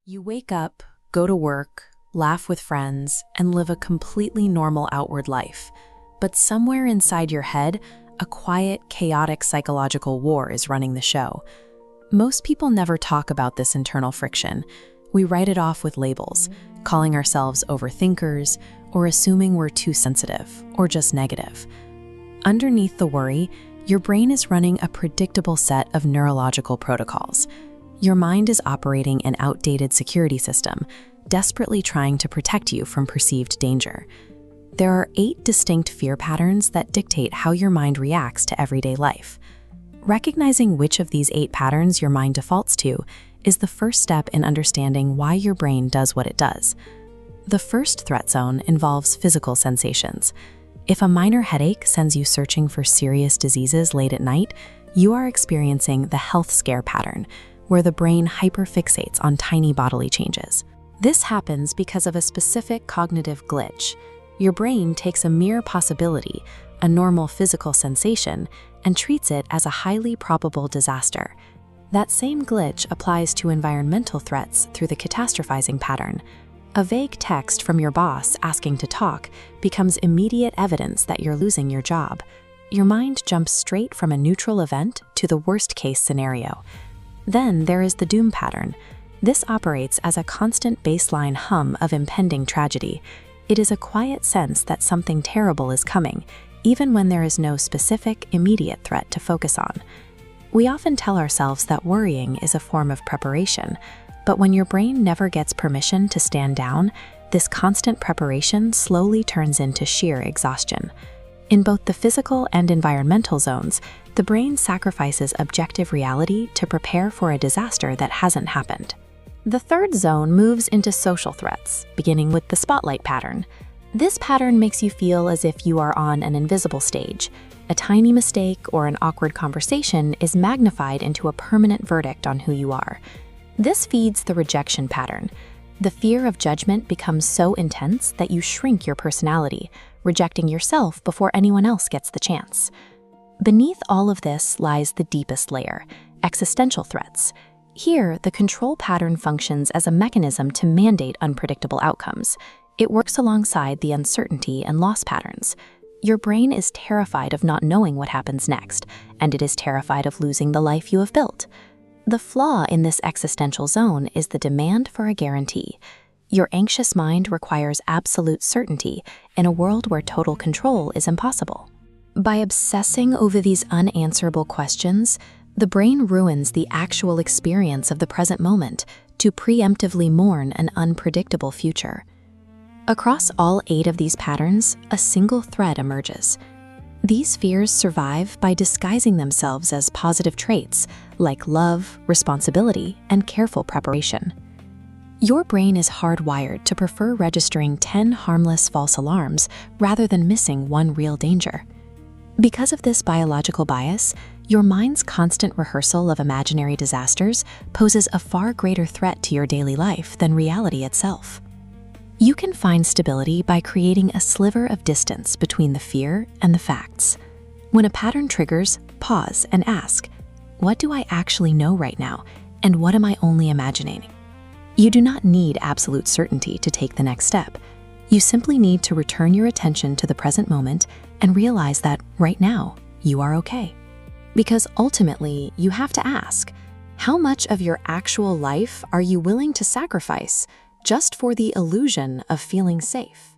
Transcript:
You wake up, go to work, laugh with friends, and live a completely normal outward life. But somewhere inside your head, a quiet, chaotic psychological war is running the show. Most people never talk about this internal friction. We write it off with labels, calling ourselves overthinkers, or assuming we're too sensitive, or just negative. Underneath the worry, your brain is running a predictable set of neurological protocols. Your mind is operating an outdated security system, desperately trying to protect you from perceived danger. There are 8 distinct fear patterns that dictate how your mind reacts to everyday life. Recognizing which of these 8 patterns your mind defaults to is the first step in understanding why your brain does what it does. The first threat zone involves physical sensations. If a minor headache sends you searching for serious diseases late at night, you are experiencing the health scare pattern, where the brain hyperfixates on tiny bodily changes. This happens because of a specific cognitive glitch. Your brain takes a mere possibility, a normal physical sensation, and treats it as a highly probable disaster. That same glitch applies to environmental threats through the catastrophizing pattern. A vague text from your boss asking to talk becomes immediate evidence that you're losing your job. Your mind jumps straight from a neutral event to the worst-case scenario. Then there is the doom pattern. This operates as a constant baseline hum of impending tragedy. It is a quiet sense that something terrible is coming, even when there is no specific, immediate threat to focus on. We often tell ourselves that worrying is a form of preparation, but when your brain never gets permission to stand down, this constant preparation slowly turns into sheer exhaustion. In both the physical and environmental zones, the brain sacrifices objective reality to prepare for a disaster that hasn't happened. The third zone moves into social threats, beginning with the spotlight pattern. This pattern makes you feel as if you are on an invisible stage. A tiny mistake or an awkward conversation is magnified into a permanent verdict on who you are. This feeds the rejection pattern. The fear of judgment becomes so intense that you shrink your personality, rejecting yourself before anyone else gets the chance. Beneath all of this lies the deepest layer, existential threats. Here, the control pattern functions as a mechanism to mandate unpredictable outcomes. It works alongside the uncertainty and loss patterns. Your brain is terrified of not knowing what happens next, and it is terrified of losing the life you have built. The flaw in this existential zone is the demand for a guarantee. Your anxious mind requires absolute certainty in a world where total control is impossible. By obsessing over these unanswerable questions, the brain ruins the actual experience of the present moment to preemptively mourn an unpredictable future. Across all 8 of these patterns, a single thread emerges. These fears survive by disguising themselves as positive traits like love, responsibility, and careful preparation. Your brain is hardwired to prefer registering 10 harmless false alarms rather than missing one real danger. Because of this biological bias, your mind's constant rehearsal of imaginary disasters poses a far greater threat to your daily life than reality itself. You can find stability by creating a sliver of distance between the fear and the facts. When a pattern triggers, pause and ask, what do I actually know right now, and what am I only imagining? You do not need absolute certainty to take the next step. You simply need to return your attention to the present moment and realize that right now, you are okay. Because ultimately, you have to ask, how much of your actual life are you willing to sacrifice just for the illusion of feeling safe?